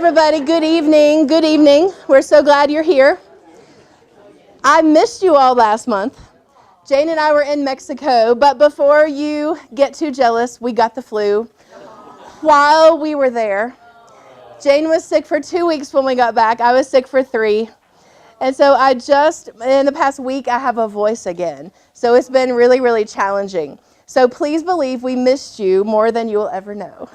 everybody. Good evening. Good evening. We're so glad you're here. I missed you all last month. Jane and I were in Mexico, but before you get too jealous, we got the flu while we were there. Jane was sick for 2 weeks when we got back. I was sick for 3. And so in the past week, I have a voice again. So it's been really, really challenging. So please believe we missed you more than you will ever know.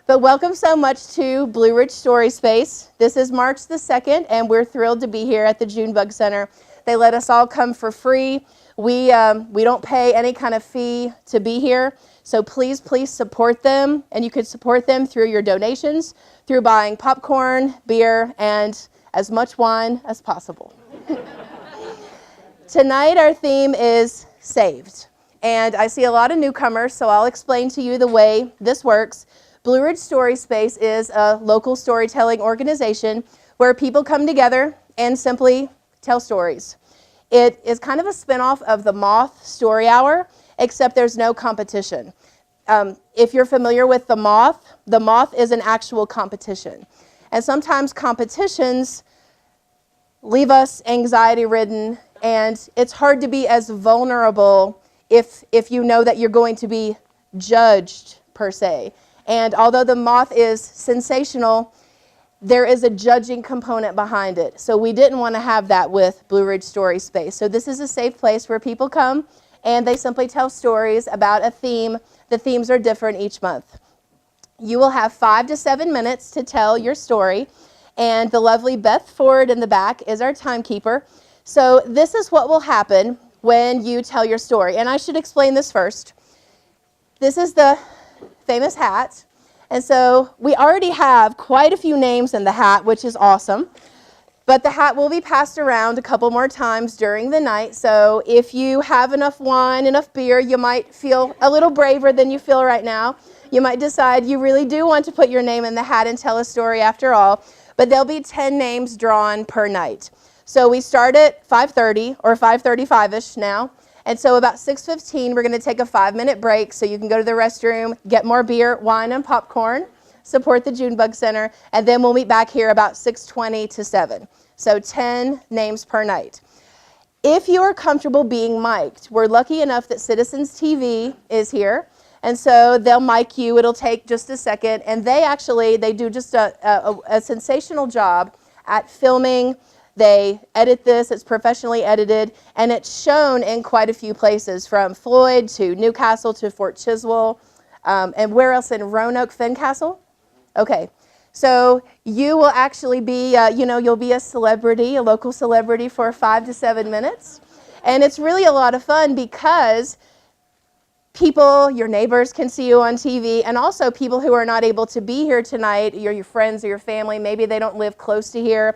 But welcome so much to Blue Ridge Story Space. This is March the 2nd, and we're thrilled to be here at the Junebug Center. They let us all come for free. We don't pay any kind of fee to be here. So please, please support them. And you could support them through your donations, through buying popcorn, beer, and as much wine as possible. Tonight, our theme is Saved. And I see a lot of newcomers, so I'll explain to you the way this works. Blue Ridge Story Space is a local storytelling organization where people come together and simply tell stories. It is kind of a spinoff of the Moth Story Hour, except there's no competition. If you're familiar with the Moth is an actual competition. And sometimes competitions leave us anxiety-ridden, and it's hard to be as vulnerable if you know that you're going to be judged, per se. And although the Moth is sensational, there is a judging component behind it. So we didn't want to have that with Blue Ridge Story Space. So this is a safe place where people come and they simply tell stories about a theme. The themes are different each month. You will have 5 to 7 minutes to tell your story. And the lovely Beth Ford in the back is our timekeeper. So this is what will happen when you tell your story. And I should explain this first. This is the famous hat. And so we already have quite a few names in the hat, which is awesome. But the hat will be passed around a couple more times during the night. So if you have enough wine, enough beer, you might feel a little braver than you feel right now. You might decide you really do want to put your name in the hat and tell a story after all. But there'll be 10 names drawn per night. So we start at 5:30 or 5:35-ish now. And so about 6:15, we're going to take a 5-minute break so you can go to the restroom, get more beer, wine, and popcorn, support the Junebug Center, and then we'll meet back here about 6:20 to 7. So 10 names per night. If you are comfortable being mic'd, we're lucky enough that Citizens TV is here, and so they'll mic you. It'll take just a second, and they do just a sensational job at filming. They edit this, it's professionally edited, and it's shown in quite a few places, from Floyd to Newcastle to Fort Chiswell, and where else in Roanoke, Fincastle? Okay, so you will actually be, you'll be a celebrity, a local celebrity for 5 to 7 minutes, and it's really a lot of fun because people, your neighbors can see you on TV, and also people who are not able to be here tonight, your friends or your family, maybe they don't live close to here.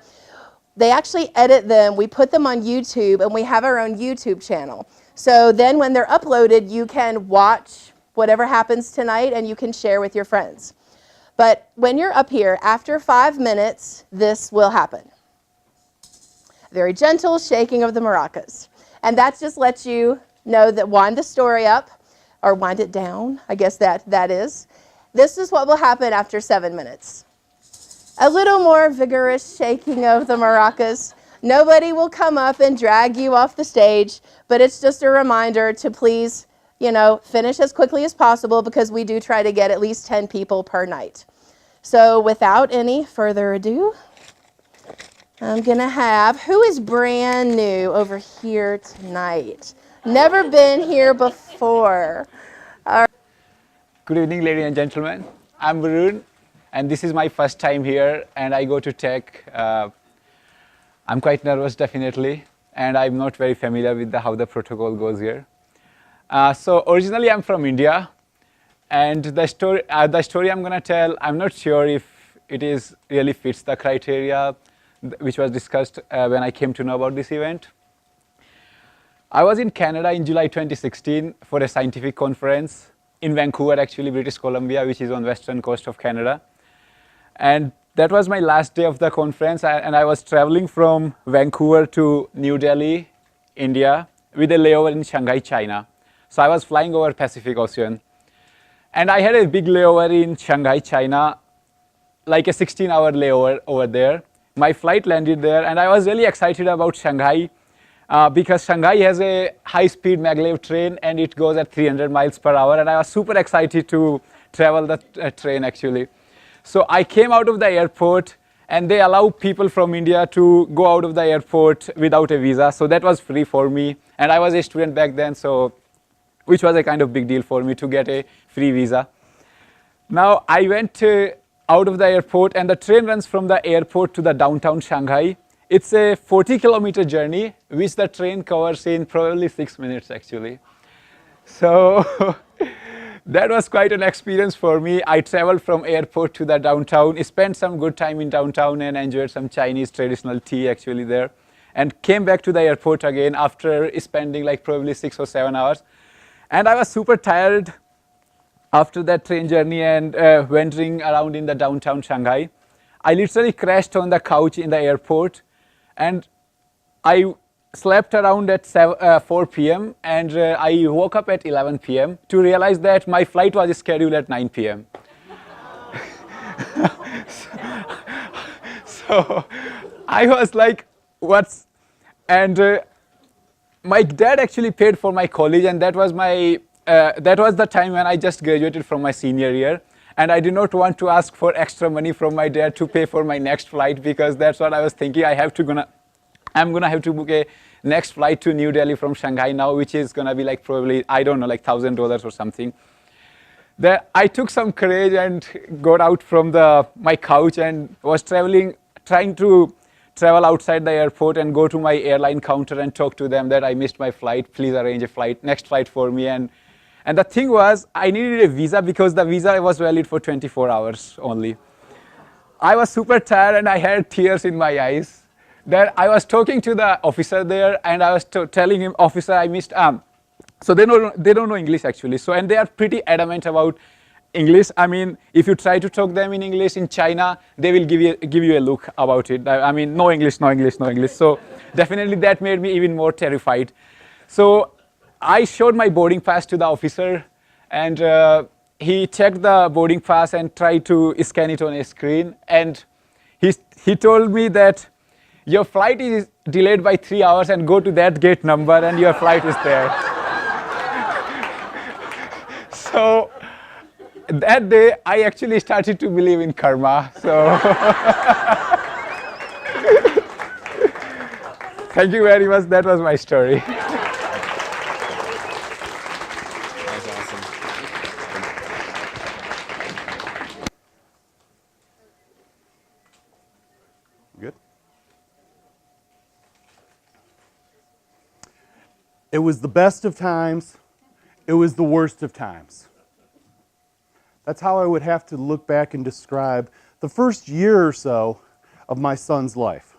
They actually edit them, we put them on YouTube, and we have our own YouTube channel. So then when they're uploaded, you can watch whatever happens tonight and you can share with your friends. But when you're up here, after 5 minutes, this will happen. Very gentle shaking of the maracas. And that just lets you know that wind the story up, or wind it down, I guess that is. This is what will happen after 7 minutes. A little more vigorous shaking of the maracas. Nobody will come up and drag you off the stage, but it's just a reminder to please, finish as quickly as possible because we do try to get at least 10 people per night. So without any further ado, I'm going to have, who is brand new over here tonight? Never been here before. Good evening, ladies and gentlemen. I'm Varun. And this is my first time here, and I go to tech. I'm quite nervous, definitely, and I'm not very familiar with how the protocol goes here. So originally, I'm from India, and the story I'm going to tell, I'm not sure if it really fits the criteria which was discussed when I came to know about this event. I was in Canada in July 2016 for a scientific conference in Vancouver, actually, British Columbia, which is on the western coast of Canada. And that was my last day of the conference, and I was traveling from Vancouver to New Delhi, India, with a layover in Shanghai, China. So I was flying over Pacific Ocean. And I had a big layover in Shanghai, China, like a 16-hour layover over there. My flight landed there, and I was really excited about Shanghai because Shanghai has a high-speed maglev train, and it goes at 300 miles per hour, and I was super excited to travel the train actually. So I came out of the airport, and they allow people from India to go out of the airport without a visa, so that was free for me, and I was a student back then, so which was a kind of big deal for me to get a free visa. Now I went out of the airport, and the train runs from the airport to the downtown Shanghai. It's a 40-kilometer journey, which the train covers in probably 6 minutes actually. So that was quite an experience for me. I traveled from airport to the downtown, spent some good time in downtown and enjoyed some Chinese traditional tea actually there, and came back to the airport again after spending like probably 6 or 7 hours. And I was super tired after that train journey and wandering around in the downtown Shanghai. I literally crashed on the couch in the airport, and I slept around at 4 p.m. and I woke up at 11 p.m. to realize that my flight was scheduled at 9 p.m. So I was like, what's, and my dad actually paid for my college, and that was the time when I just graduated from my senior year, and I did not want to ask for extra money from my dad to pay for my next flight, because that's what I was thinking. I'm gonna have to book a next flight to New Delhi from Shanghai now, which is gonna be like probably, I don't know, like $1,000 or something. I took some courage and got out from my couch and was trying to travel outside the airport and go to my airline counter and talk to them that I missed my flight, please arrange a next flight for me. And the thing was, I needed a visa because the visa was valid for 24 hours only. I was super tired and I had tears in my eyes. That I was talking to the officer there, and I was telling him, officer, I missed so they don't know English actually. So, and they are pretty adamant about English. I mean, if you try to talk them in English in China, they will give you a look about it. I mean, no English, no English, no English. So definitely that made me even more terrified. So I showed my boarding pass to the officer, and he checked the boarding pass and tried to scan it on a screen. And he told me that your flight is delayed by 3 hours, and go to that gate number and your flight is there. So that day, I actually started to believe in karma. So thank you very much. That was my story. That's awesome. Good. It was the best of times. It was the worst of times. That's how I would have to look back and describe the first year or so of my son's life.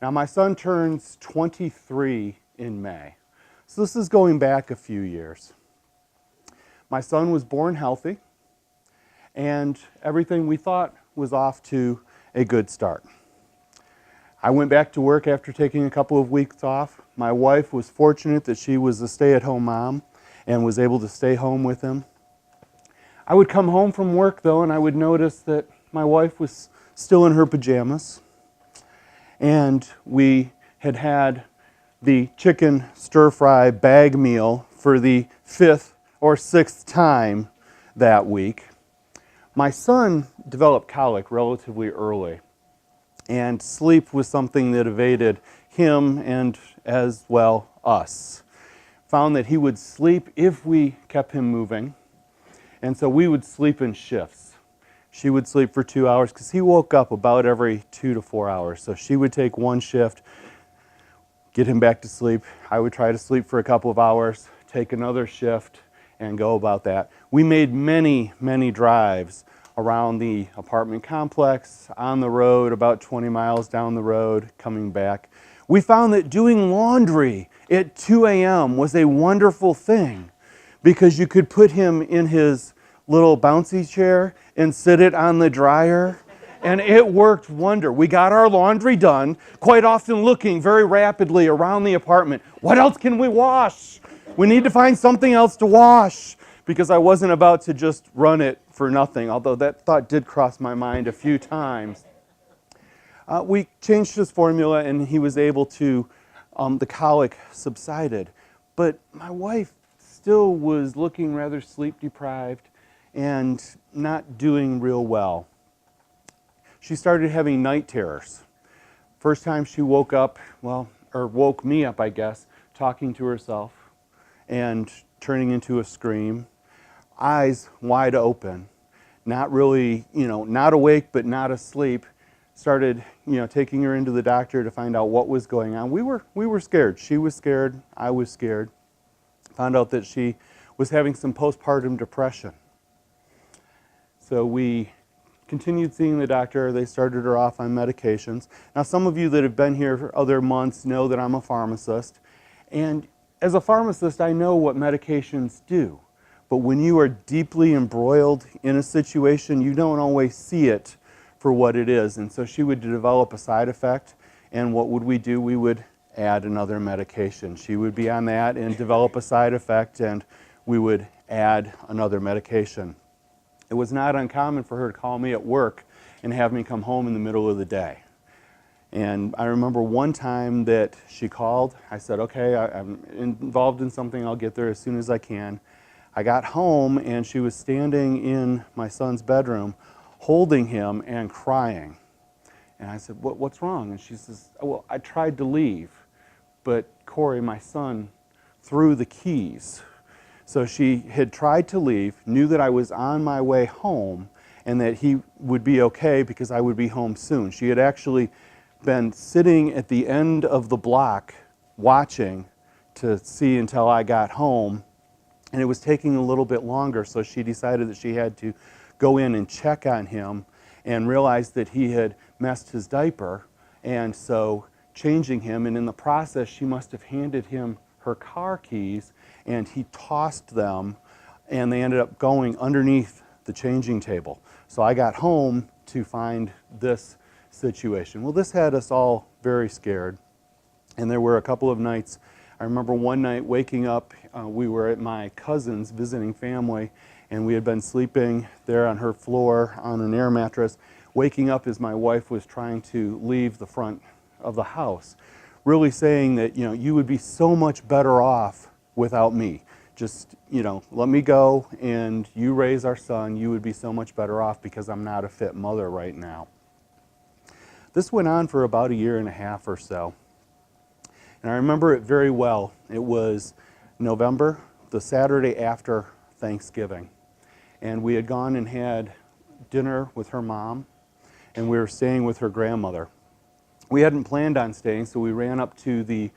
Now, my son turns 23 in May, so this is going back a few years. My son was born healthy, and everything we thought was off to a good start. I went back to work after taking a couple of weeks off. My wife was fortunate that she was a stay-at-home mom and was able to stay home with him. I would come home from work, though, and I would notice that my wife was still in her pajamas. And we had had the chicken stir-fry bag meal for the 5th or 6th time that week. My son developed colic relatively early, and sleep was something that evaded him and as well us. Found that he would sleep if we kept him moving, and so we would sleep in shifts. She would sleep for 2 hours because he woke up about every 2 to 4 hours. So she would take one shift, get him back to sleep. I would try to sleep for a couple of hours, take another shift, and go about that. We made many, many drives around the apartment complex, on the road, about 20 miles down the road, coming back. We found that doing laundry at 2 a.m. was a wonderful thing because you could put him in his little bouncy chair and sit it on the dryer, and it worked wonder. We got our laundry done, quite often looking very rapidly around the apartment. What else can we wash? We need to find something else to wash because I wasn't about to just run it for nothing, although that thought did cross my mind a few times. We changed his formula and he was able to, the colic subsided. But my wife still was looking rather sleep deprived and not doing real well. She started having night terrors. First time she woke up, or woke me up, I guess, talking to herself and turning into a scream, eyes wide open, not really, not awake but not asleep. Started, taking her into the doctor to find out what was going on. We were scared. She was scared. I was scared. Found out that she was having some postpartum depression. So we continued seeing the doctor. They started her off on medications. Now, some of you that have been here for other months know that I'm a pharmacist. And as a pharmacist, I know what medications do. But when you are deeply embroiled in a situation, you don't always see it for what it is. And so she would develop a side effect, and what would we do? We would add another medication. She would be on that and develop a side effect, and we would add another medication. It was not uncommon for her to call me at work and have me come home in the middle of the day. And I remember one time that she called. I said, okay, I'm involved in something. I'll get there as soon as I can. I got home, and she was standing in my son's bedroom holding him and crying. And I said, what's wrong? And she says, well, I tried to leave, but Corey, my son, threw the keys. So she had tried to leave, knew that I was on my way home, and that he would be okay because I would be home soon. She had actually been sitting at the end of the block watching to see until I got home, and it was taking a little bit longer, so she decided that she had to go in and check on him and realized that he had messed his diaper, and so changing him, and in the process she must have handed him her car keys, and he tossed them, and they ended up going underneath the changing table. So I got home to find this situation. Well, this had us all very scared, and there were a couple of nights. I remember one night waking up, we were at my cousin's visiting family, and we had been sleeping there on her floor on an air mattress, waking up as my wife was trying to leave the front of the house, really saying that, you would be so much better off without me. Just, let me go and you raise our son. You would be so much better off because I'm not a fit mother right now. This went on for about 1.5 years or so. And I remember it very well. It was November, the Saturday after Thanksgiving. And we had gone and had dinner with her mom, and we were staying with her grandmother. We hadn't planned on staying, so we ran up to the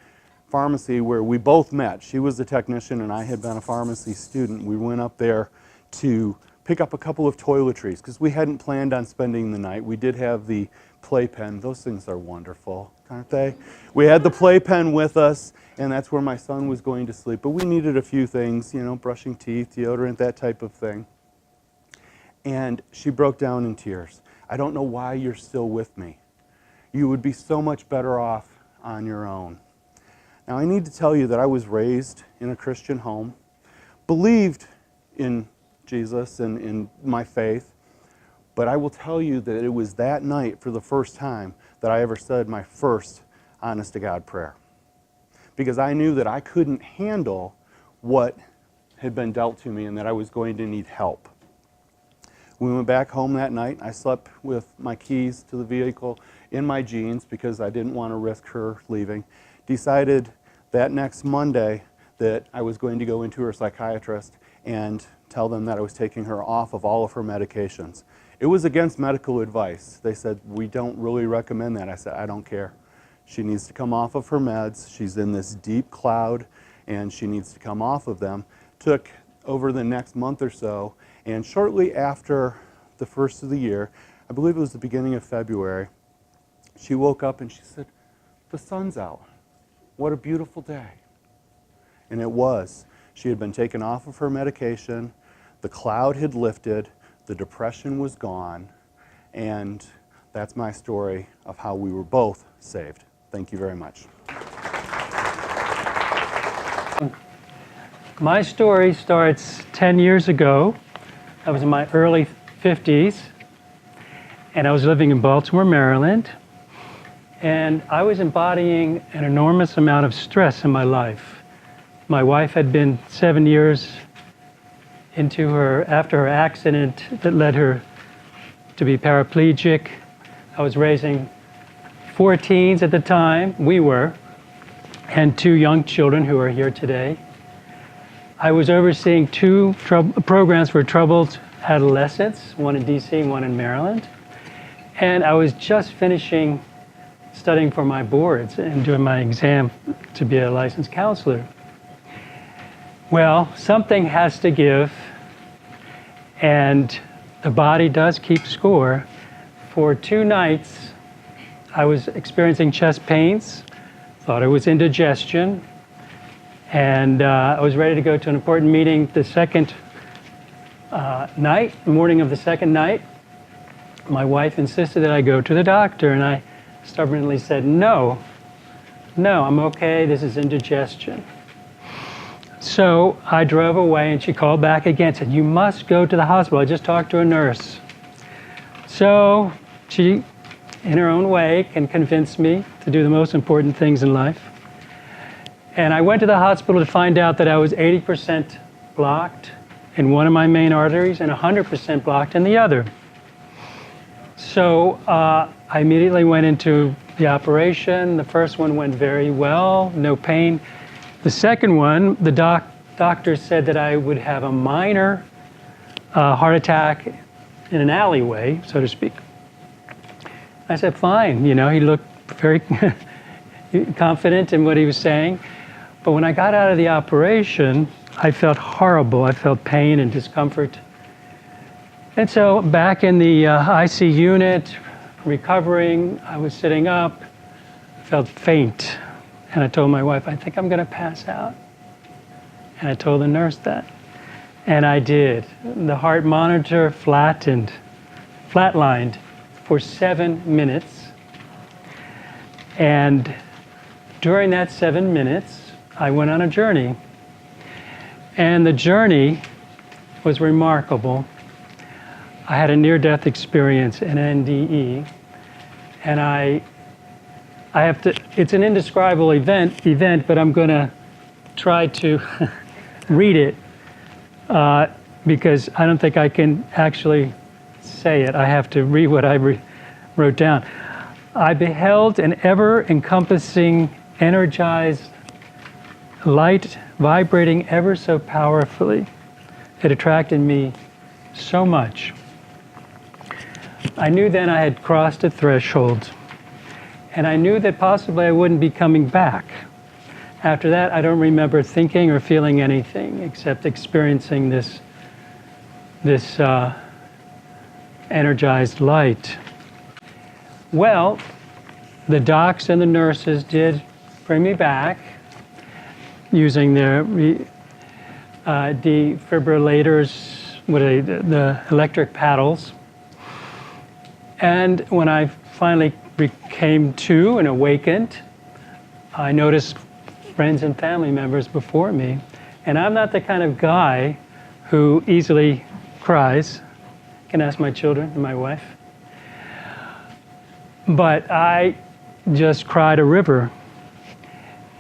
pharmacy where we both met. She was a technician and I had been a pharmacy student. We went up there to pick up a couple of toiletries because we hadn't planned on spending the night. We did have the playpen. Those things are wonderful, aren't they? We had the playpen with us, and that's where my son was going to sleep. But we needed a few things, brushing teeth, deodorant, that type of thing. And she broke down in tears. I don't know why you're still with me. You would be so much better off on your own. Now, I need to tell you that I was raised in a Christian home, believed in Jesus and in my faith, but I will tell you that it was that night for the first time that I ever said my first honest-to-God prayer. Because I knew that I couldn't handle what had been dealt to me and that I was going to need help. We went back home that night. I slept with my keys to the vehicle in my jeans because I didn't want to risk her leaving. Decided that next Monday that I was going to go into her psychiatrist and tell them that I was taking her off of all of her medications. It was against medical advice. They said, we don't really recommend that. I said, I don't care. She needs to come off of her meds. She's in this deep cloud and she needs to come off of them. Took over the next month or so, and shortly after the first of the year, I believe it was the beginning of February, she woke up and she said, the sun's out. What a beautiful day. And it was. She had been taken off of her medication, the cloud had lifted, the depression was gone, and that's my story of how we were both saved. Thank you very much. My story starts 10 years ago. I was in my early 50s, and I was living in Baltimore, Maryland, and I was embodying an enormous amount of stress in my life. My wife had been 7 years after her accident that led her to be paraplegic. I was raising 4 teens at the time, we were, and 2 young children who are here today. I was overseeing 2 programs for troubled adolescents, one in DC and one in Maryland. And I was just finishing studying for my boards and doing my exam to be a licensed counselor. Well, something has to give, and the body does keep score. For 2 nights, I was experiencing chest pains, thought it was indigestion, and I was ready to go to an important meeting the second morning of the second night. My wife insisted that I go to the doctor, and I stubbornly said, no, I'm okay, this is indigestion. So I drove away, and she called back again, said, you must go to the hospital. I just talked to a nurse. So she, in her own way, can convince me to do the most important things in life. And I went to the hospital to find out that I was 80% blocked in one of my main arteries and 100% blocked in the other. So I immediately went into the operation. The first one went very well, no pain. The second one, the doctor said that I would have a minor heart attack in an alleyway, so to speak. I said, fine. You know, he looked very confident in what he was saying. But when I got out of the operation, I felt horrible. I felt pain and discomfort. And so back in the IC unit, recovering, I was sitting up, felt faint. And I told my wife, I think I'm going to pass out. And I told the nurse that. And I did. The heart monitor flatlined for 7 minutes. And during that 7 minutes, I went on a journey. And the journey was remarkable. I had a near-death experience, an NDE, and I have to, it's an indescribable event, but I'm going to try to read it because I don't think I can actually say it. I have to read what I wrote down. I beheld an ever-encompassing, energized light vibrating ever so powerfully. It attracted me so much. I knew then I had crossed a threshold, and I knew that possibly I wouldn't be coming back. After that, I don't remember thinking or feeling anything except experiencing this energized light. Well, the docs and the nurses did bring me back using their defibrillators, the electric paddles. And when I finally came to and awakened, I noticed friends and family members before me. And I'm not the kind of guy who easily cries. You can ask my children and my wife. But I just cried a river.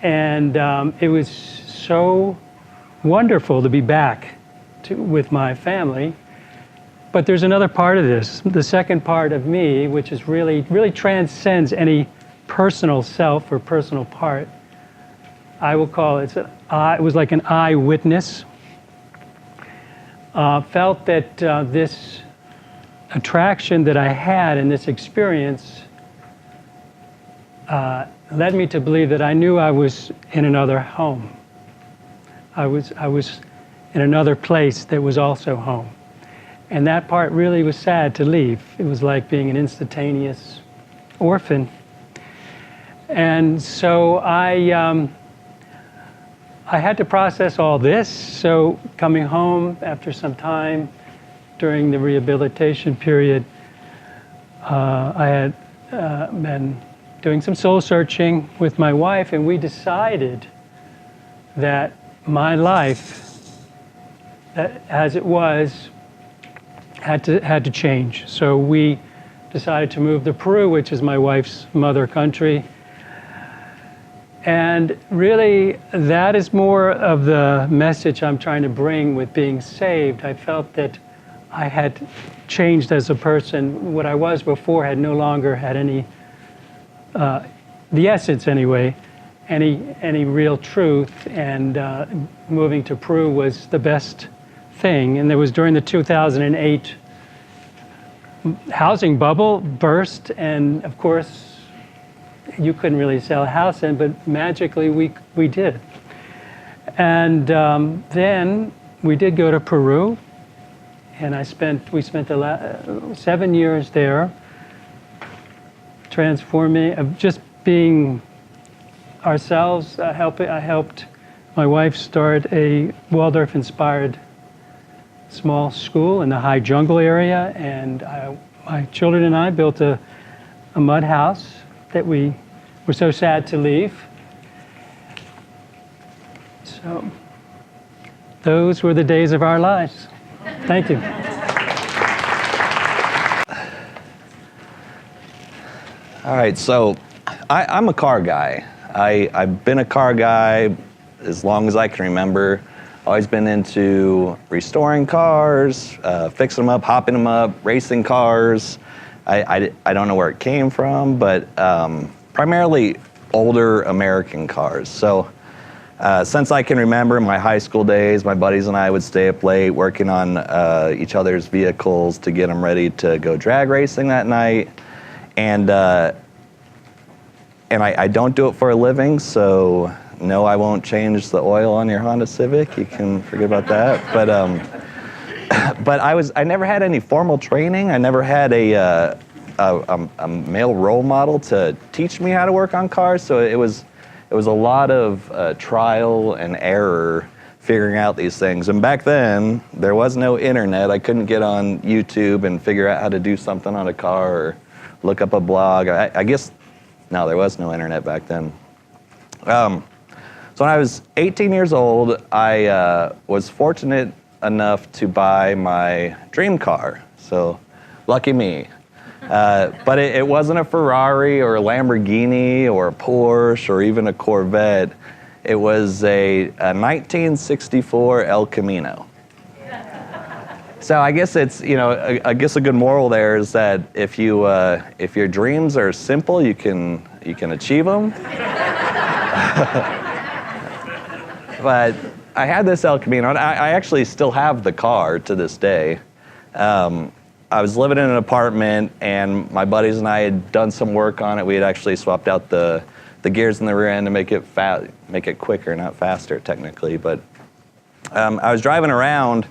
And it was so wonderful to be back with my family. But there's another part of this, the second part of me, which is really transcends any personal self or personal part. I will call it, it was like an eyewitness. Felt that this attraction that I had in this experience led me to believe that I knew I was in another home. I was in another place that was also home. And that part really was sad to leave. It was like being an instantaneous orphan. And so I had to process all this. So coming home after some time during the rehabilitation period, I had been doing some soul searching with my wife, and we decided that my life as it was, had to change. So we decided to move to Peru, which is my wife's mother country. And really, that is more of the message I'm trying to bring with being saved. I felt that I had changed as a person. What I was before had no longer had any, the essence anyway, any real truth. And moving to Peru was the best thing. And it was during the 2008 housing bubble burst, and of course, you couldn't really sell a house in, but magically we did. And then we did go to Peru, and we spent the 7 years there, transforming, just being ourselves. I helped my wife start a Waldorf-inspired small school in the high jungle area, and my children and I built a mud house that we were so sad to leave. So those were the days of our lives. Thank you. All right, so I'm a car guy. I've been a car guy as long as I can remember. Always been into restoring cars, fixing them up, hopping them up, racing cars. I don't know where it came from, but primarily older American cars. So since I can remember my high school days, my buddies and I would stay up late working on each other's vehicles to get them ready to go drag racing that night. And I don't do it for a living, so no, I won't change the oil on your Honda Civic. You can forget about that. But I never had any formal training. I never had a male role model to teach me how to work on cars. So it was a lot of trial and error figuring out these things. And back then, there was no internet. I couldn't get on YouTube and figure out how to do something on a car or look up a blog. I guess, no, there was no internet back then. So when I was 18 years old, I was fortunate enough to buy my dream car. So lucky me. But it wasn't a Ferrari or a Lamborghini or a Porsche or even a Corvette. It was a 1964 El Camino. So I guess it's, I guess a good moral there is that if your dreams are simple, you can achieve them. But I had this El Camino, and I actually still have the car to this day. I was living in an apartment, and my buddies and I had done some work on it. We had actually swapped out the gears in the rear end to make it quicker, not faster technically. But I was driving around,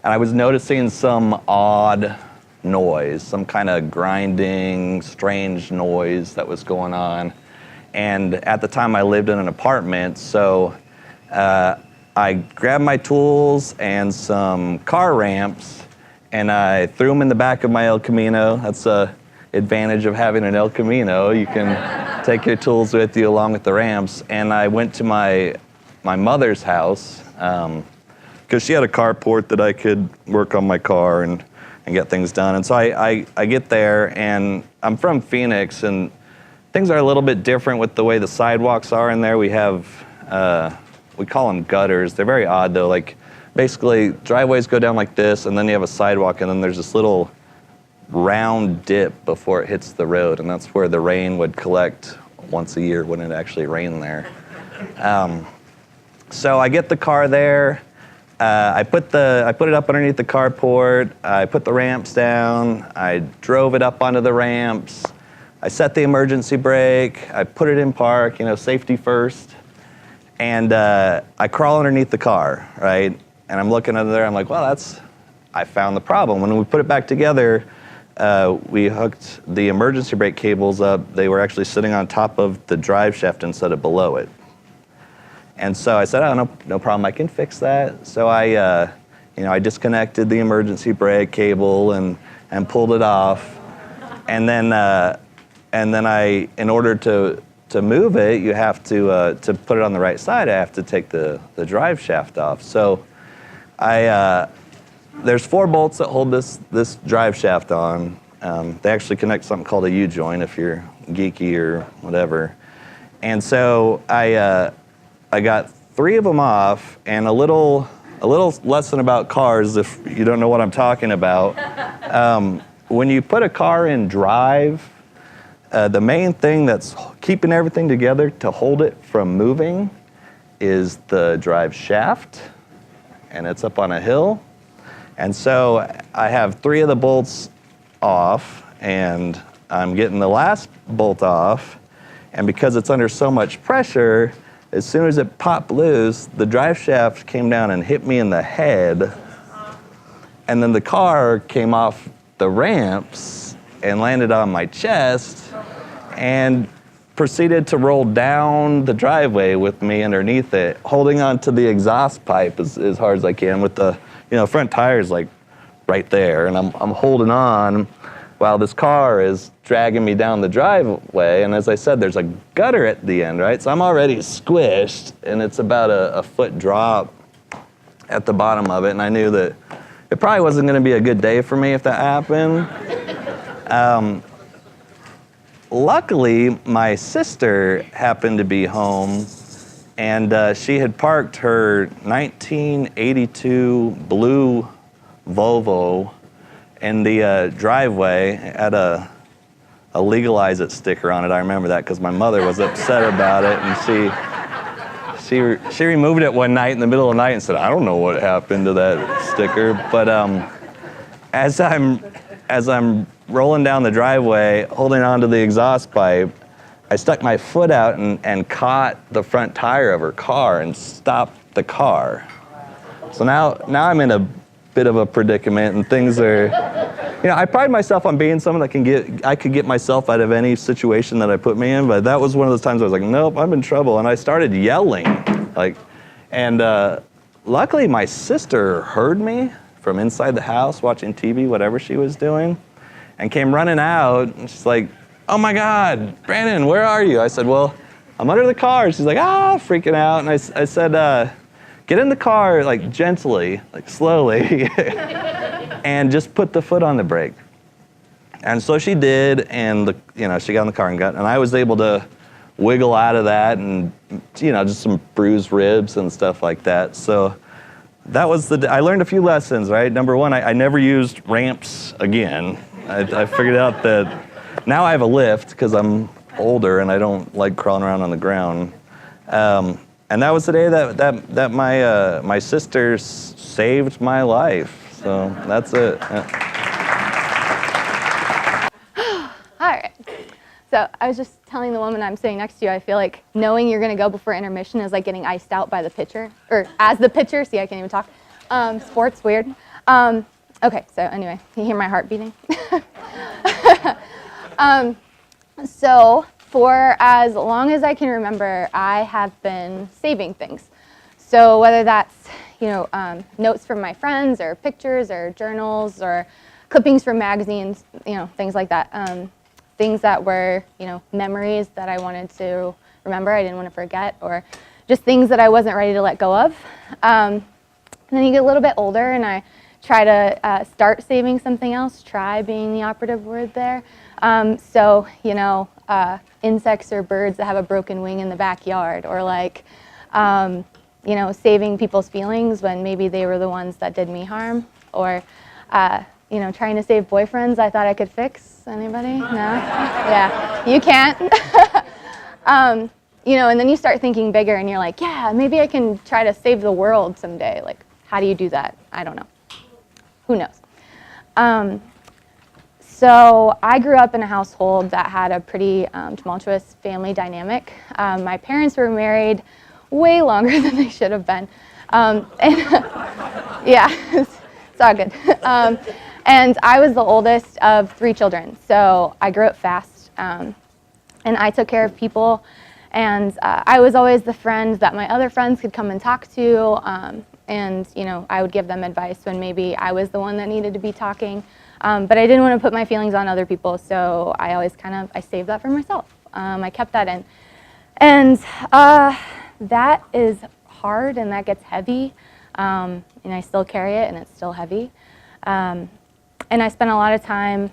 and I was noticing some odd noise, some kind of grinding, strange noise that was going on. And at the time, I lived in an apartment, so I grabbed my tools and some car ramps, and I threw them in the back of my El Camino. That's the advantage of having an El Camino. You can take your tools with you along with the ramps. And I went to my mother's house because she had a carport that I could work on my car and get things done. And so I get there, and I'm from Phoenix, and things are a little bit different with the way the sidewalks are in there. We have we call them gutters. They're very odd though. Like basically driveways go down like this, and then you have a sidewalk, and then there's this little round dip before it hits the road, and that's where the rain would collect once a year when it actually rained there. So I get the car there. I put it up underneath the carport. I put the ramps down. I drove it up onto the ramps. I set the emergency brake. I put it in park, safety first. And I crawl underneath the car, right? And I'm looking under there. I'm like, well, I found the problem. When we put it back together, we hooked the emergency brake cables up. They were actually sitting on top of the drive shaft instead of below it. And so I said, oh, no problem. I can fix that. So I disconnected the emergency brake cable and pulled it off. And then in order to move it, you have to put it on the right side. I have to take the drive shaft off. So There's 4 bolts that hold this drive shaft on. They actually connect something called a U-joint if you're geeky or whatever. And so I got 3 of them off, and a little lesson about cars, if you don't know what I'm talking about. When you put a car in drive, the main thing that's keeping everything together to hold it from moving is the drive shaft, and it's up on a hill. And so I have 3 of the bolts off, and I'm getting the last bolt off, and because it's under so much pressure, as soon as it popped loose, the drive shaft came down and hit me in the head, and then the car came off the ramps and landed on my chest and proceeded to roll down the driveway with me underneath it, holding on to the exhaust pipe as hard as I can with the front tires like right there, and I'm holding on while this car is dragging me down the driveway. And as I said, there's a gutter at the end, right? So I'm already squished, and it's about a foot drop at the bottom of it, and I knew that it probably wasn't going to be a good day for me if that happened. Luckily, my sister happened to be home, and she had parked her 1982 blue Volvo in the driveway, had a Legalize It sticker on it. I remember that because my mother was upset about it, and she removed it one night in the middle of the night and said, "I don't know what happened to that sticker." But as I'm rolling down the driveway, holding onto the exhaust pipe, I stuck my foot out and caught the front tire of her car and stopped the car. So now I'm in a bit of a predicament, and things are, I pride myself on being someone that I could get myself out of any situation that I put me in, but that was one of those times I was like, nope, I'm in trouble, and I started yelling, and luckily my sister heard me from inside the house watching TV, whatever she was doing, and came running out, and she's like, "Oh my God, Brandon, where are you?" I said, "Well, I'm under the car." She's like, freaking out, and I said, "Get in the car, gently, slowly, and just put the foot on the brake." And so she did, and she got in the car and I was able to wiggle out of that, and just some bruised ribs and stuff like that. So that was I learned a few lessons, right? Number one, I never used ramps again. I figured out that now I have a lift because I'm older and I don't like crawling around on the ground. And that was the day that my sister saved my life. So that's it. All right. So I was just telling the woman I'm sitting next to you, I feel like knowing you're going to go before intermission is like getting iced out by the pitcher, or as the pitcher. See, I can't even talk. Sports, weird. Okay, so anyway, can you hear my heart beating? So for as long as I can remember, I have been saving things. So whether that's, notes from my friends or pictures or journals or clippings from magazines, things like that. Things that were, memories that I wanted to remember, I didn't want to forget, or just things that I wasn't ready to let go of. And then you get a little bit older, and I try to start saving something else, try being the operative word there. Insects or birds that have a broken wing in the backyard, or saving people's feelings when maybe they were the ones that did me harm, or trying to save boyfriends I thought I could fix. Anybody? No? Yeah, you can't. And then you start thinking bigger, and you're like, yeah, maybe I can try to save the world someday. How do you do that? I don't know. Who knows? So I grew up in a household that had a pretty tumultuous family dynamic. My parents were married way longer than they should have been. Yeah, it's all good. And I was the oldest of 3 children, so I grew up fast. And I took care of people, and I was always the friend that my other friends could come and talk to. And I would give them advice when maybe I was the one that needed to be talking. But I didn't want to put my feelings on other people, so I always I saved that for myself. I kept that in. And that is hard, and that gets heavy. and I still carry it, and it's still heavy. And I spent a lot of time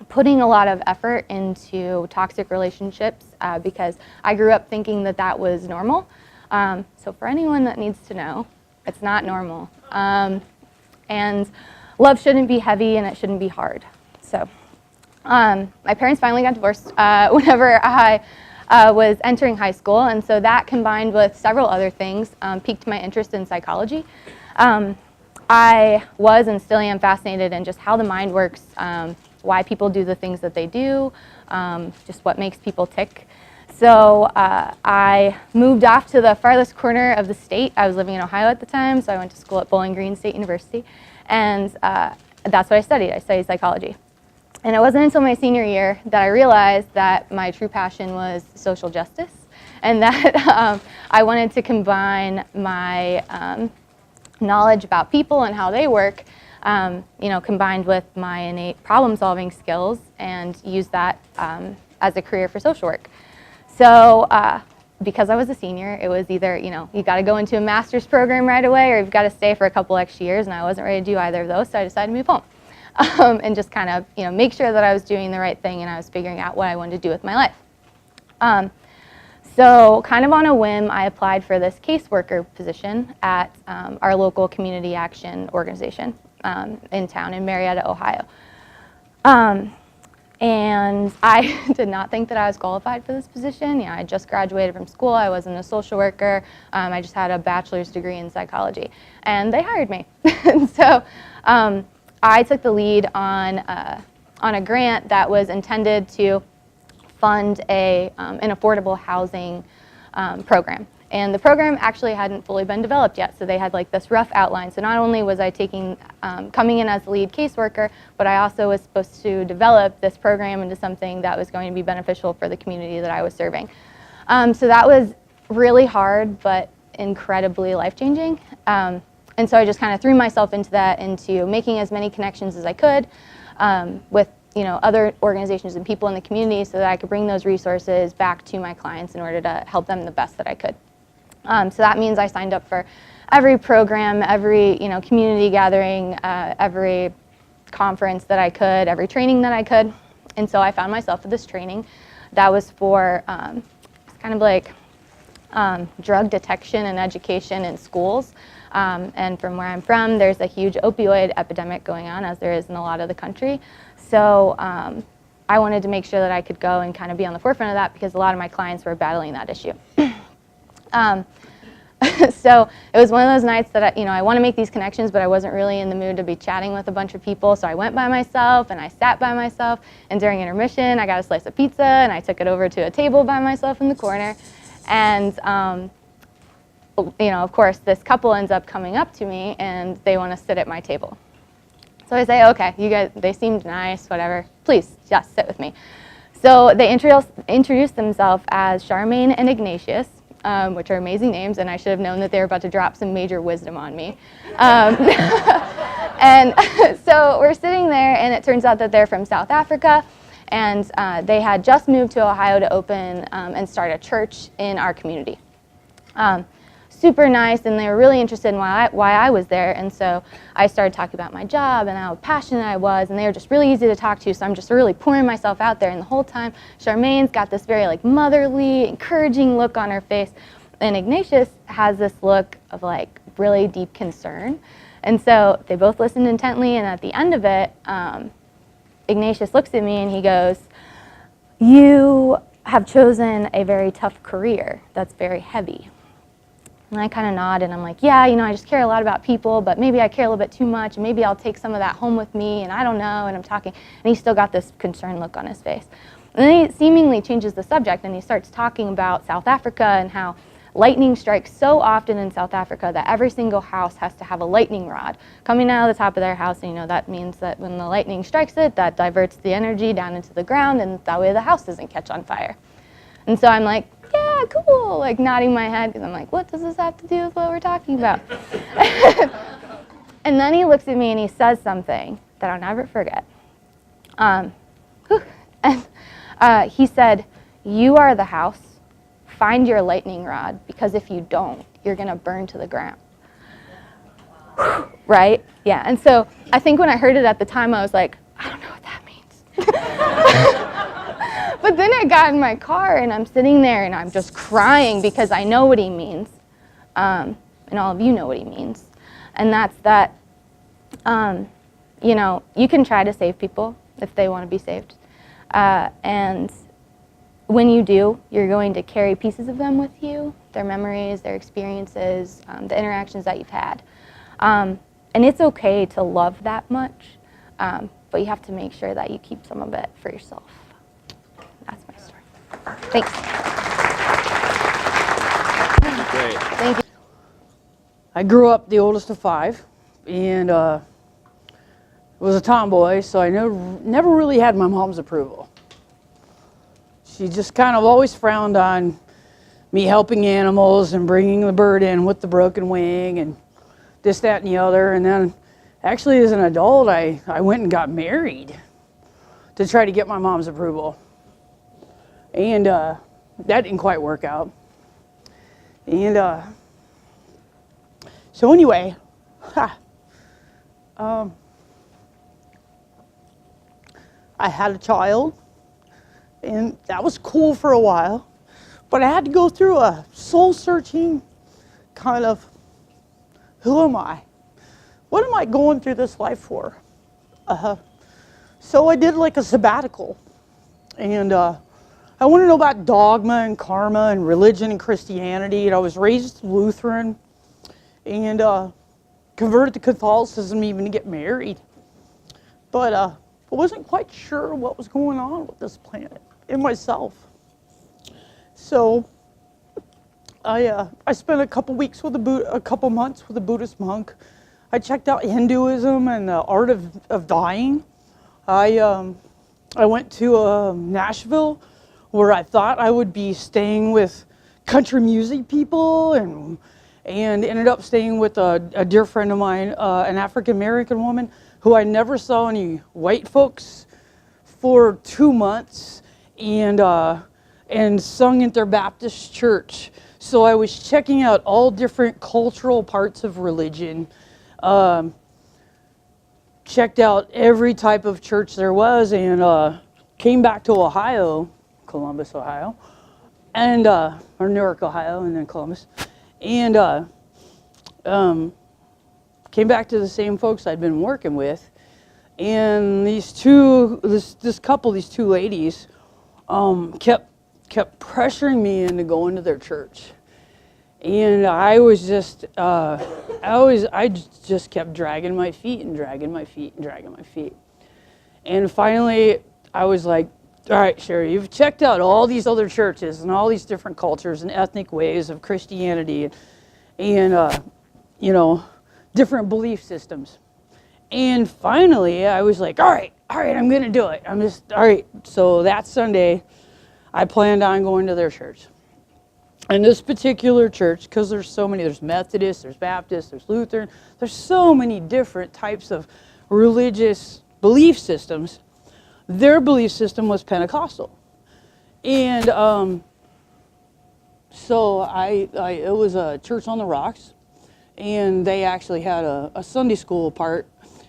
putting a lot of effort into toxic relationships because I grew up thinking that that was normal. So for anyone that needs to know, it's not normal. And love shouldn't be heavy, and it shouldn't be hard. So my parents finally got divorced whenever I was entering high school, and so that combined with several other things piqued my interest in psychology. I was and still am fascinated in just how the mind works, why people do the things that they do, just what makes people tick. So I moved off to the farthest corner of the state. I was living in Ohio at the time, so I went to school at Bowling Green State University, and that's what I studied. I studied psychology. And it wasn't until my senior year that I realized that my true passion was social justice, and that I wanted to combine my knowledge about people and how they work, combined with my innate problem-solving skills, and use that as a career for social work. So because I was a senior, it was either, you got to go into a master's program right away, or you've got to stay for a couple extra years, and I wasn't ready to do either of those, so I decided to move home. And just kind of, make sure that I was doing the right thing and I was figuring out what I wanted to do with my life. So kind of on a whim, I applied for this caseworker position at our local community action organization in town in Marietta, Ohio. And I did not think that I was qualified for this position. I just graduated from school. I wasn't a social worker. I just had a bachelor's degree in psychology. And they hired me. So I took the lead on a grant that was intended to fund an affordable housing program. And the program actually hadn't fully been developed yet, so they had like this rough outline. So not only was I coming in as the lead caseworker, but I also was supposed to develop this program into something that was going to be beneficial for the community that I was serving. So that was really hard, but incredibly life-changing. And so I just kind of threw myself into that, into making as many connections as I could with other organizations and people in the community, so that I could bring those resources back to my clients in order to help them the best that I could. So that means I signed up for every program, every community gathering, every conference that I could, every training that I could. And so I found myself at this training that was for kind of like drug detection and education in schools. And from where I'm from, there's a huge opioid epidemic going on, as there is in a lot of the country. So I wanted to make sure that I could go and kind of be on the forefront of that, because a lot of my clients were battling that issue. So it was one of those nights that I want to make these connections, but I wasn't really in the mood to be chatting with a bunch of people. So I went by myself and I sat by myself. And during intermission, I got a slice of pizza and I took it over to a table by myself in the corner. And of course, this couple ends up coming up to me and they want to sit at my table. So I say, okay, you guys, they seemed nice, whatever. Please, just sit with me. So they introduced themselves as Charmaine and Ignatius, which are amazing names, and I should have known that they were about to drop some major wisdom on me. And so we're sitting there, and it turns out that they're from South Africa, and they had just moved to Ohio to open and start a church in our community. Super nice, and they were really interested in why I was there, and so I started talking about my job and how passionate I was, and they were just really easy to talk to, so I'm just really pouring myself out there, and the whole time Charmaine's got this very like motherly, encouraging look on her face, and Ignatius has this look of like really deep concern. And so they both listened intently, and at the end of it, Ignatius looks at me and he goes, "You have chosen a very tough career that's very heavy." And I kind of nod and I'm like, yeah, I just care a lot about people, but maybe I care a little bit too much, and maybe I'll take some of that home with me, and I don't know, and I'm talking, and he's still got this concerned look on his face. And then he seemingly changes the subject, and he starts talking about South Africa and how lightning strikes so often in South Africa that every single house has to have a lightning rod coming out of the top of their house, and that means that when the lightning strikes it, that diverts the energy down into the ground, and that way the house doesn't catch on fire. And so I'm like, yeah, cool, like nodding my head, because I'm like, what does this have to do with what we're talking about? And then he looks at me and he says something that I'll never forget. He said, "You are the house. Find your lightning rod, because if you don't, you're going to burn to the ground." right? Yeah, and so I think when I heard it at the time, I was like, I don't know what that means. But then I got in my car and I'm sitting there and I'm just crying because I know what he means. And all of you know what he means. And that's that, you know, you can try to save people if they want to be saved. And when you do, you're going to carry pieces of them with you, their memories, their experiences, the interactions that you've had. And it's okay to love that much, but you have to make sure that you keep some of it for yourself. That's my story. Thanks. Great. Thank you. I grew up the oldest of 5, and was a tomboy, so I never really had my mom's approval. She just kind of always frowned on me helping animals and bringing the bird in with the broken wing and this, that, and the other. And then actually as an adult, I went and got married to try to get my mom's approval. And that didn't quite work out. And so anyway, I had a child, and that was cool for a while, but I had to go through a soul-searching kind of, who am I? What am I going through this life for? So I did like a sabbatical, and I want to know about dogma and karma and religion and Christianity, and I was raised Lutheran, and converted to Catholicism even to get married. But I wasn't quite sure what was going on with this planet and myself. So I spent a couple months with a Buddhist monk. I checked out Hinduism and the art of dying. I went to Nashville, where I thought I would be staying with country music people, and ended up staying with a dear friend of mine, an African American woman who I never saw any white folks for 2 months, and sung at their Baptist church. So I was checking out all different cultural parts of religion, checked out every type of church there was, and came back to Ohio, Columbus, Ohio, and or Newark, Ohio, and then Columbus, and came back to the same folks I'd been working with, and this two ladies, kept pressuring me into going to their church, and I just kept dragging my feet, and finally I was like, all right, Sherry, you've checked out all these other churches and all these different cultures and ethnic ways of Christianity, and you know, different belief systems. And finally, I was like, all right, I'm going to do it. All right. So that Sunday, I planned on going to their church. And this particular church, because there's so many, there's Methodist, there's Baptist, there's Lutheran, there's so many different types of religious belief systems. Their belief system was Pentecostal. And so it was a church on the rocks, and they actually had a Sunday school part,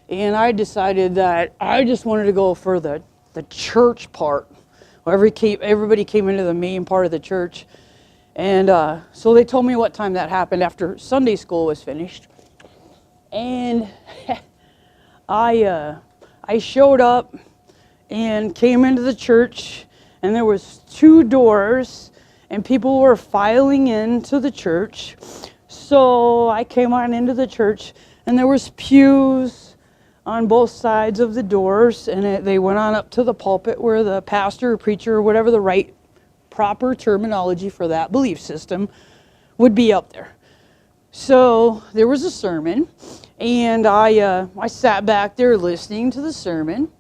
and I decided that I just wanted to go for the church part. Everybody came into the main part of the church, and so they told me what time that happened after Sunday school was finished, and I showed up and came into the church, and there was 2 doors, and people were filing into the church. So I came on into the church, and there was pews on both sides of the doors, and they went on up to the pulpit where the pastor or preacher or whatever the right proper terminology for that belief system would be up there. So there was a sermon, and I sat back there listening to the sermon,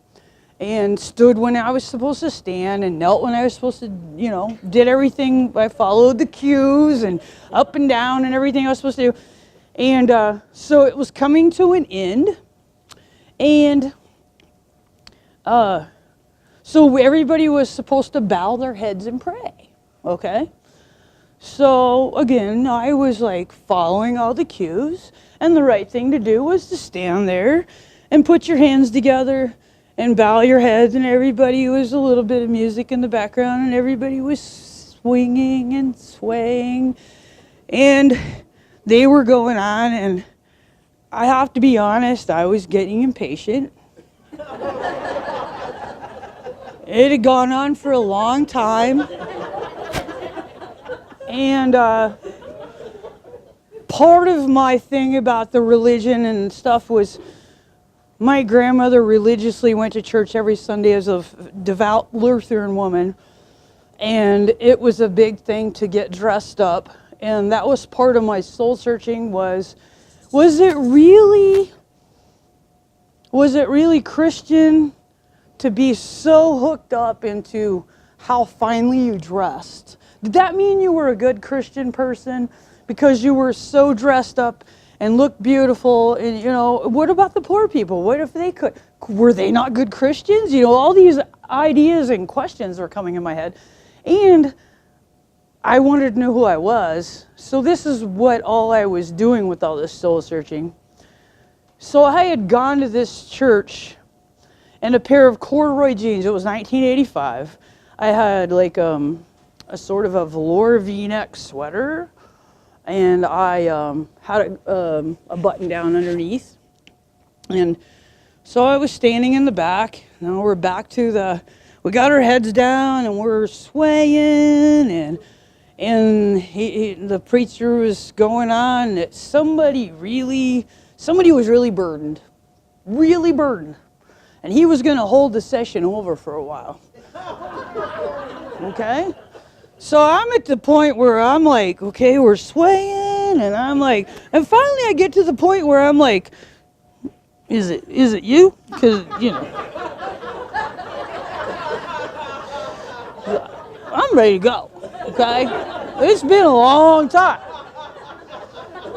and stood when I was supposed to stand, and knelt when I was supposed to, you know, did everything. I followed the cues, and up and down, and everything I was supposed to do. And so it was coming to an end, and so everybody was supposed to bow their heads and pray, okay? So again, I was like following all the cues, and the right thing to do was to stand there and put your hands together and bow your heads, and everybody was a little bit of music in the background, and everybody was swinging and swaying, and they were going on, and I have to be honest, I was getting impatient. It had gone on for a long time. And part of my thing about the religion and stuff was my grandmother religiously went to church every Sunday as a devout Lutheran woman. And it was a big thing to get dressed up. And that was part of my soul searching was it really Christian to be so hooked up into how finely you dressed? Did that mean you were a good Christian person because you were so dressed up and looked beautiful? And, you know, what about the poor people? What if they could? Were they not good Christians? You know, all these ideas and questions were coming in my head. And I wanted to know who I was. So this is what all I was doing with all this soul searching. So I had gone to this church in a pair of corduroy jeans. It was 1985. I had like a sort of a velour V-neck sweater, and I had a button down underneath. And so I was standing in the back. Now we're back to we got our heads down and we're swaying, and the preacher was going on that somebody was really burdened. And he was going to hold the session over for a while. Okay? So I'm at the point where I'm like, okay, we're swaying, and I'm like, and finally I get to the point where I'm like, is it you? Because, you know, I'm ready to go, okay? It's been a long time.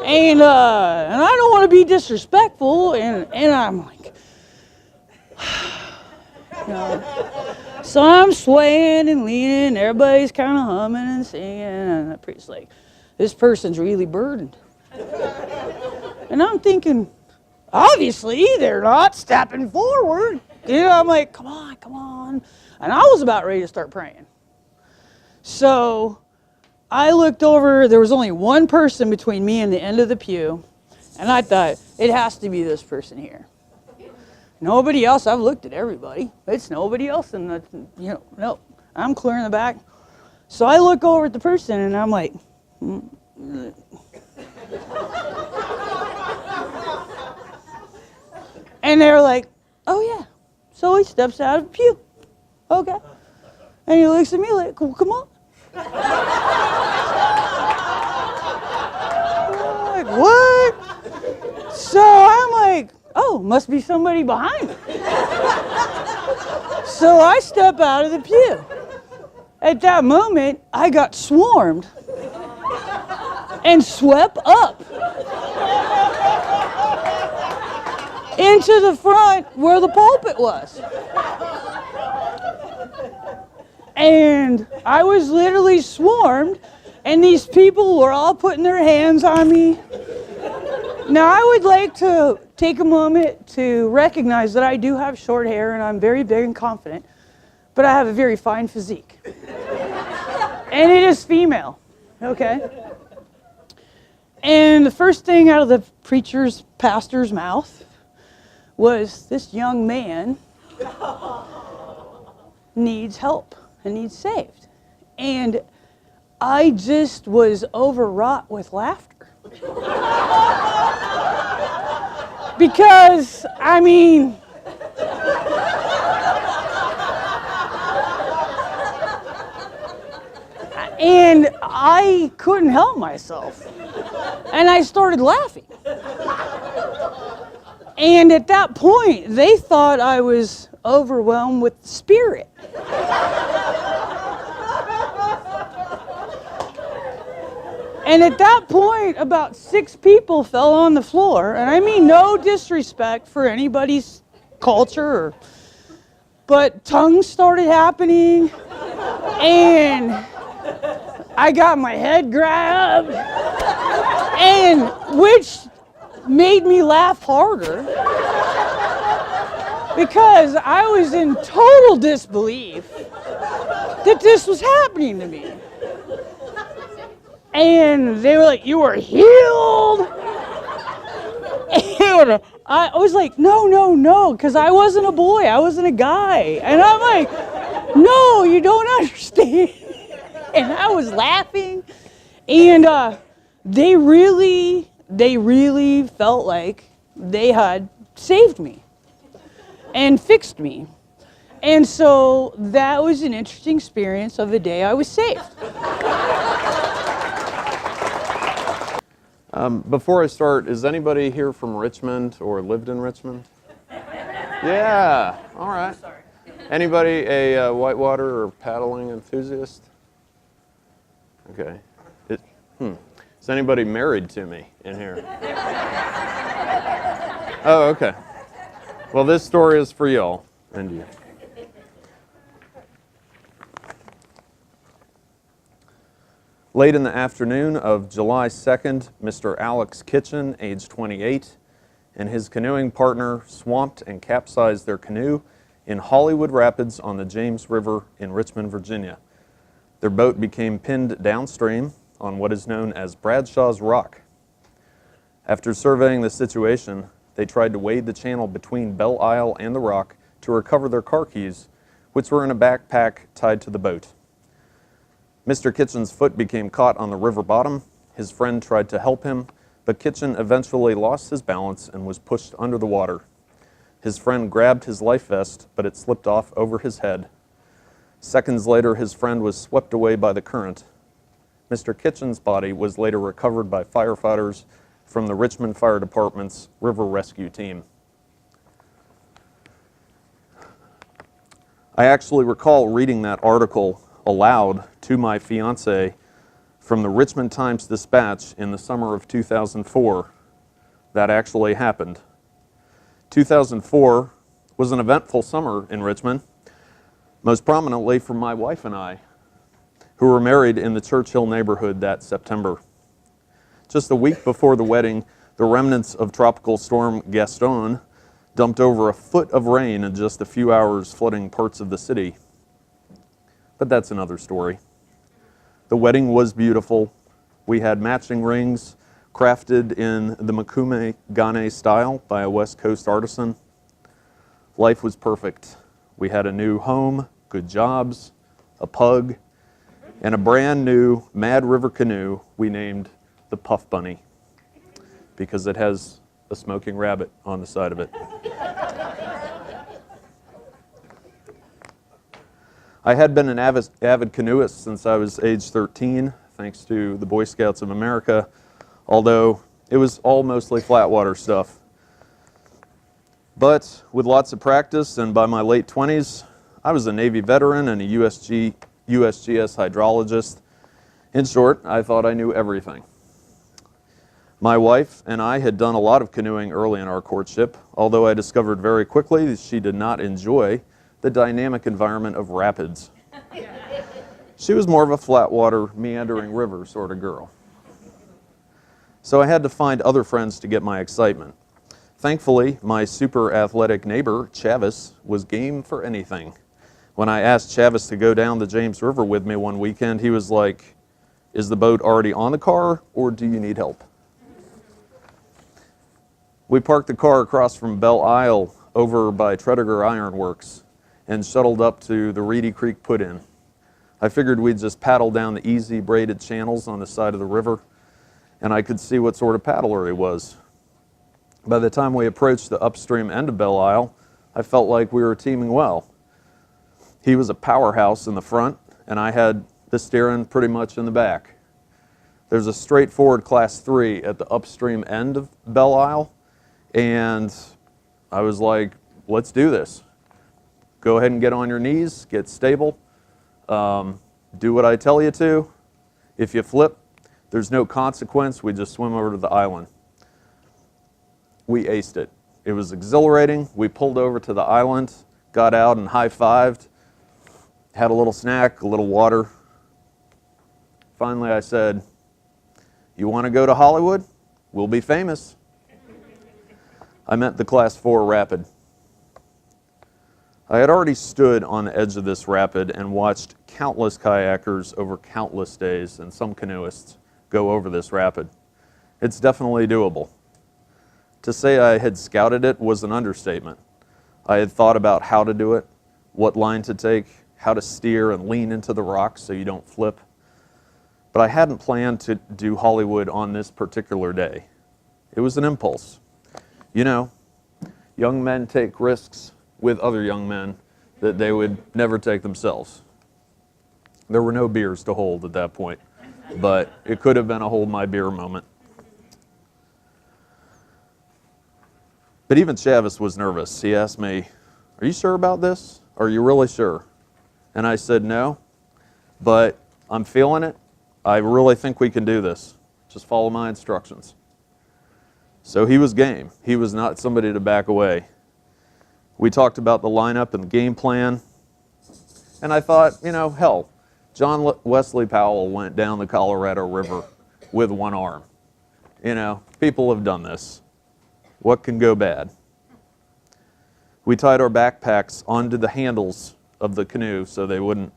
And I don't want to be disrespectful, and I'm like, you know. So I'm swaying and leaning, everybody's kind of humming and singing, and the priest's like, this person's really burdened. And I'm thinking, obviously they're not stepping forward. You know, I'm like, come on. And I was about ready to start praying. So I looked over, there was only one person between me and the end of the pew, and I thought, it has to be this person here. Nobody else. I've looked at everybody. It's nobody else, and no, I'm clearing the back. So I look over at the person, and I'm like, and they're like, oh yeah. So he steps out of the pew. Okay. And he looks at me like, well, come on. I'm like, what? So I'm like, oh, must be somebody behind me. So I step out of the pew. At that moment, I got swarmed and swept up into the front where the pulpit was. And I was literally swarmed, and these people were all putting their hands on me. Now, I would like to take a moment to recognize that I do have short hair, and I'm very big and confident, but I have a very fine physique. And it is female, okay? And the first thing out of the preacher's, pastor's mouth was, this young man needs help and needs saved. And I just was overwrought with laughter. Because, I mean, and I couldn't help myself. And I started laughing. And at that point, they thought I was overwhelmed with the Spirit. And at that point, about 6 people fell on the floor. And I mean no disrespect for anybody's culture, but tongues started happening. And I got my head grabbed, and which made me laugh harder because I was in total disbelief that this was happening to me. And they were like, "You were healed." And I was like, no, because I wasn't a boy, I wasn't a guy. And I'm like, "No, you don't understand." And I was laughing, and they really felt like they had saved me and fixed me. And so that was an interesting experience of the day I was saved. Before I start, is anybody here from Richmond or lived in Richmond? Yeah, all right. Anybody a whitewater or paddling enthusiast? Okay. Is anybody married to me in here? Oh, okay. Well, this story is for y'all and you. Late in the afternoon of July 2nd, Mr. Alex Kitchen, age 28, and his canoeing partner swamped and capsized their canoe in Hollywood Rapids on the James River in Richmond, Virginia. Their boat became pinned downstream on what is known as Bradshaw's Rock. After surveying the situation, they tried to wade the channel between Belle Isle and the rock to recover their car keys, which were in a backpack tied to the boat. Mr. Kitchen's foot became caught on the river bottom. His friend tried to help him, but Kitchen eventually lost his balance and was pushed under the water. His friend grabbed his life vest, but it slipped off over his head. Seconds later, his friend was swept away by the current. Mr. Kitchen's body was later recovered by firefighters from the Richmond Fire Department's River Rescue Team. I actually recall reading that article aloud to my fiance from the Richmond Times-Dispatch in the summer of 2004. That actually happened. 2004 was an eventful summer in Richmond, most prominently for my wife and I, who were married in the Churchill neighborhood that September. Just a week before the wedding, the remnants of Tropical Storm Gaston dumped over a foot of rain in just a few hours, flooding parts of the city. But that's another story. The wedding was beautiful. We had matching rings crafted in the Makume Gane style by a West Coast artisan. Life was perfect. We had a new home, good jobs, a pug, and a brand new Mad River canoe we named the Puff Bunny because it has a smoking rabbit on the side of it. I had been an avid canoeist since I was age 13, thanks to the Boy Scouts of America, although it was all mostly flat water stuff. But with lots of practice, and by my late 20s, I was a Navy veteran and a USGS hydrologist. In short, I thought I knew everything. My wife and I had done a lot of canoeing early in our courtship, although I discovered very quickly that she did not enjoy the dynamic environment of rapids. She was more of a flat water, meandering river sort of girl. So I had to find other friends to get my excitement. Thankfully, my super athletic neighbor, Chavis, was game for anything. When I asked Chavis to go down the James River with me one weekend, he was like, "Is the boat already on the car, or do you need help?" We parked the car across from Belle Isle over by Tredegar Iron Works and shuttled up to the Reedy Creek put-in. I figured we'd just paddle down the easy braided channels on the side of the river, and I could see what sort of paddler he was. By the time we approached the upstream end of Belle Isle, I felt like we were teaming well. He was a powerhouse in the front, and I had the steering pretty much in the back. There's a straightforward Class 3 at the upstream end of Belle Isle, and I was like, let's do this. Go ahead and get on your knees, get stable, do what I tell you to. If you flip, there's no consequence. We just swim over to the island. We aced it. It was exhilarating. We pulled over to the island, got out and high-fived, had a little snack, a little water. Finally, I said, "You want to go to Hollywood? We'll be famous." I meant the Class 4 rapid. I had already stood on the edge of this rapid and watched countless kayakers over countless days and some canoeists go over this rapid. It's definitely doable. To say I had scouted it was an understatement. I had thought about how to do it, what line to take, how to steer and lean into the rocks so you don't flip. But I hadn't planned to do Hollywood on this particular day. It was an impulse. You know, young men take risks with other young men that they would never take themselves. There were no beers to hold at that point, but it could have been a hold my beer moment. But even Chavis was nervous. He asked me, "Are you sure about this? Are you really sure?" And I said, "No, but I'm feeling it. I really think we can do this. Just follow my instructions." So he was game. He was not somebody to back away. We talked about the lineup and the game plan. And I thought, you know, hell, John Wesley Powell went down the Colorado River with one arm. You know, people have done this. What can go bad? We tied our backpacks onto the handles of the canoe so they wouldn't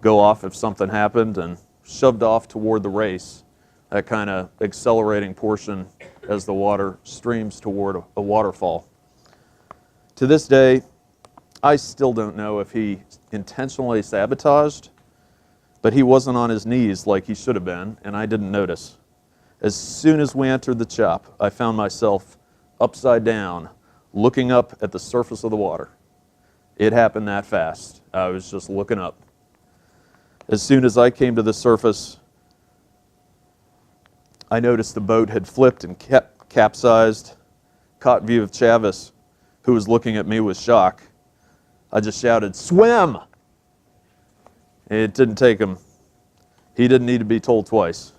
go off if something happened, and shoved off toward the race, that kind of accelerating portion as the water streams toward a waterfall. To this day, I still don't know if he intentionally sabotaged, but he wasn't on his knees like he should have been, and I didn't notice. As soon as we entered the chop, I found myself upside down, looking up at the surface of the water. It happened that fast. I was just looking up. As soon as I came to the surface, I noticed the boat had flipped and capsized, caught view of Chavis, who was looking at me with shock. I just shouted, "Swim!" It didn't take him. He didn't need to be told twice.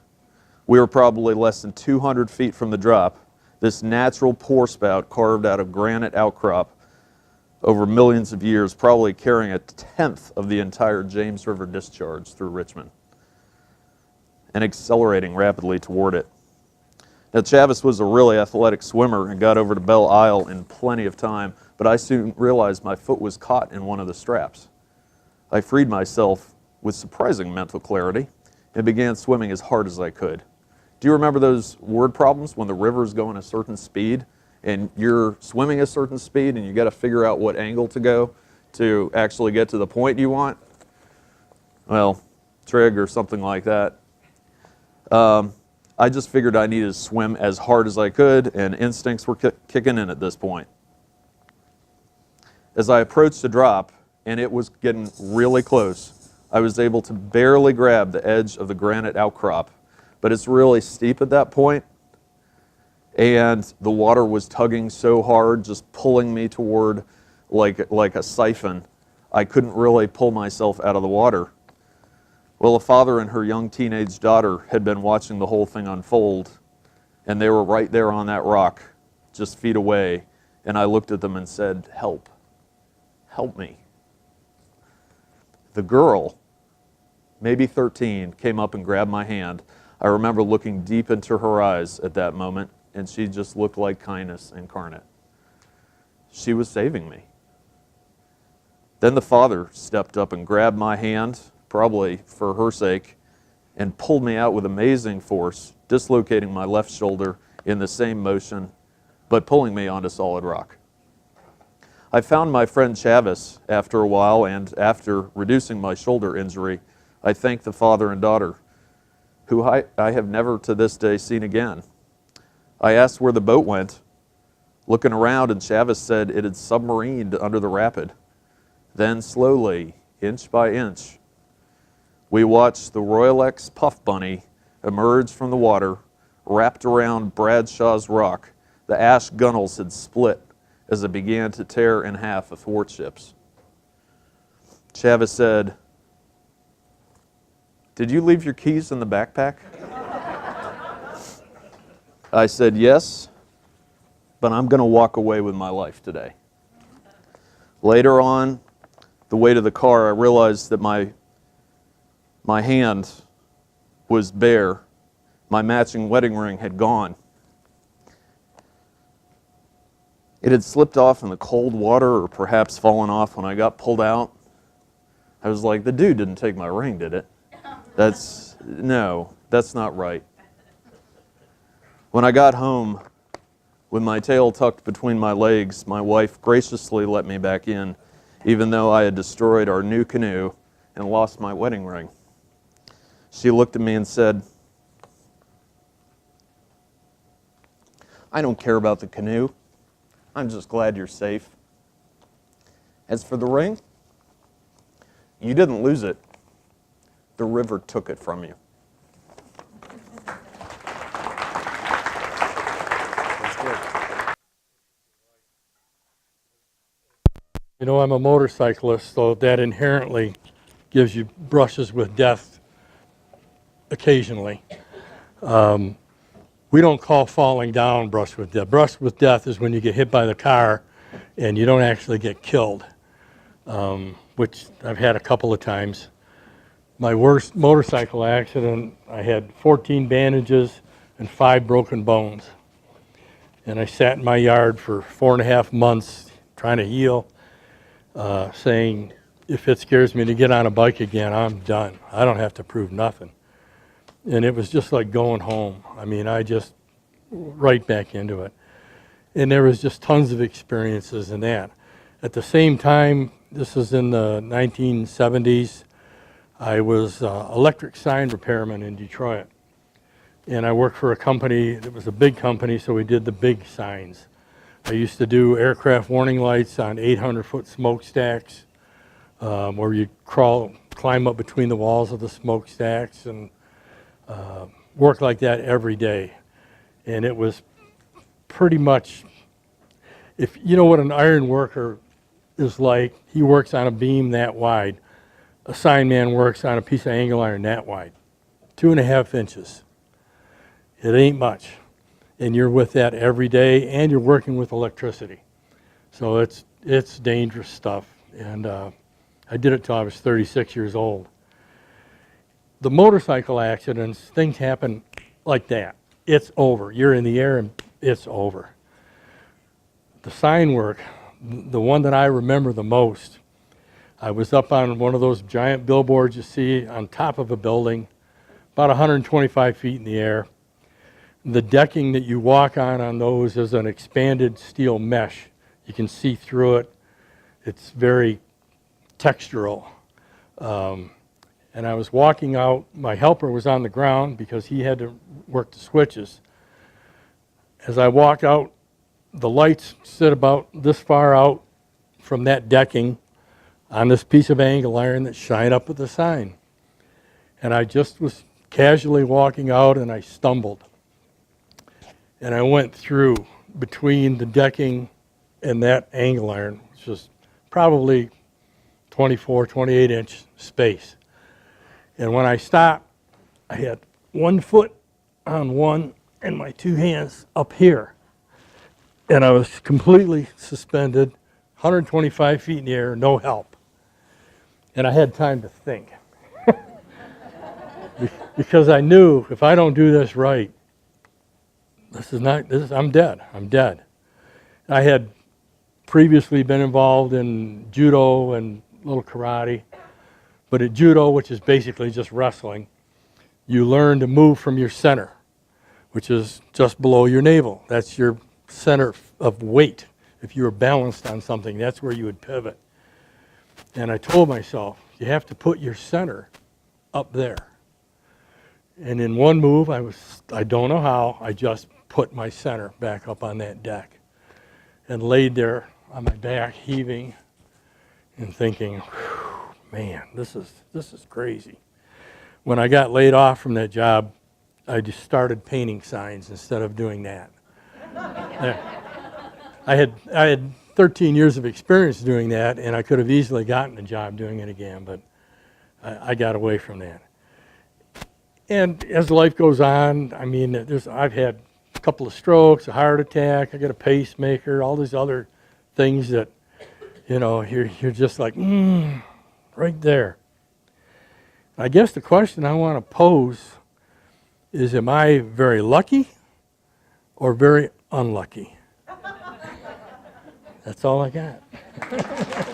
We were probably less than 200 feet from the drop. This natural pour spout carved out of granite outcrop over millions of years, probably carrying a tenth of the entire James River discharge through Richmond and accelerating rapidly toward it. Now, Chavis was a really athletic swimmer and got over to Belle Isle in plenty of time, but I soon realized my foot was caught in one of the straps. I freed myself with surprising mental clarity and began swimming as hard as I could. Do you remember those word problems when the river's going a certain speed and you're swimming a certain speed and you got to figure out what angle to go to actually get to the point you want? Well, trig or something like that. I just figured I needed to swim as hard as I could, and instincts were kicking in at this point. As I approached the drop, and it was getting really close, I was able to barely grab the edge of the granite outcrop, but it's really steep at that point, and the water was tugging so hard, just pulling me toward like a siphon. I couldn't really pull myself out of the water. Well, a father and her young teenage daughter had been watching the whole thing unfold, and they were right there on that rock, just feet away, and I looked at them and said, "Help. Help me." The girl, maybe 13, came up and grabbed my hand. I remember looking deep into her eyes at that moment, and she just looked like kindness incarnate. She was saving me. Then the father stepped up and grabbed my hand, probably for her sake, and pulled me out with amazing force, dislocating my left shoulder in the same motion, but pulling me onto solid rock. I found my friend Chavis after a while, and after reducing my shoulder injury, I thanked the father and daughter, who I have never to this day seen again. I asked where the boat went, looking around, and Chavis said it had submarined under the rapid. Then slowly, inch by inch, we watched the Royal X Puff Bunny emerge from the water, wrapped around Bradshaw's Rock. The ash gunnels had split as it began to tear in half athwartships. Chavis said, "Did you leave your keys in the backpack?" I said, "Yes, but I'm going to walk away with my life today." Later on, the way to the car, I realized that my hand was bare. My matching wedding ring had gone. It had slipped off in the cold water, or perhaps fallen off when I got pulled out. I was like, the dude didn't take my ring, did it? No, that's not right. When I got home, with my tail tucked between my legs, my wife graciously let me back in, even though I had destroyed our new canoe and lost my wedding ring. She looked at me and said, "I don't care about the canoe. I'm just glad you're safe. As for the ring, you didn't lose it. The river took it from you." You know, I'm a motorcyclist, so that inherently gives you brushes with death occasionally. We don't call falling down brush with death. Brush with death is when you get hit by the car and you don't actually get killed, which I've had a couple of times. My worst motorcycle accident, I had 14 bandages and 5 broken bones. And I sat in my yard for 4.5 months trying to heal, saying, if it scares me to get on a bike again, I'm done. I don't have to prove nothing. And it was just like going home. I mean, I just right back into it. And there was just tons of experiences in that. At the same time, this was in the 1970s, I was electric sign repairman in Detroit. And I worked for a company that was a big company, so we did the big signs. I used to do aircraft warning lights on 800-foot smokestacks, where you climb up between the walls of the smokestacks, and work like that every day. And it was pretty much, if you know what an iron worker is like, he works on a beam that wide. A sign man works on a piece of angle iron that wide, 2.5 inches. It ain't much. And you're with that every day, and you're working with electricity. So it's dangerous stuff. And I did it till I was 36 years old. The motorcycle accidents, things happen like that. It's over. You're in the air and it's over. The sign work, the one that I remember the most, I was up on one of those giant billboards you see on top of a building, about 125 feet in the air. The decking that you walk on those is an expanded steel mesh. You can see through it. It's very textural. And I was walking out. My helper was on the ground because he had to work the switches. As I walk out, the lights sit about this far out from that decking on this piece of angle iron that shine up at the sign. And I just was casually walking out and I stumbled. And I went through between the decking and that angle iron, which was probably 24, 28-inch space. And when I stopped, I had 1 foot on one and my 2 hands up here. And I was completely suspended, 125 feet in the air, no help. And I had time to think. Because I knew if I don't do this right, I'm dead. I'm dead. I had previously been involved in judo and a little karate. But at judo, which is basically just wrestling, you learn to move from your center, which is just below your navel. That's your center of weight. If you were balanced on something, that's where you would pivot. And I told myself, you have to put your center up there. And in one move, I don't know how, I just put my center back up on that deck and laid there on my back, heaving and thinking, man, this is crazy. When I got laid off from that job, I just started painting signs instead of doing that. I had 13 years of experience doing that, and I could have easily gotten a job doing it again, but I got away from that. And as life goes on, I mean, I've had a couple of strokes, a heart attack, I got a pacemaker, all these other things that, you know, you're just like, right there. I guess the question I want to pose is, am I very lucky or very unlucky? That's all I got.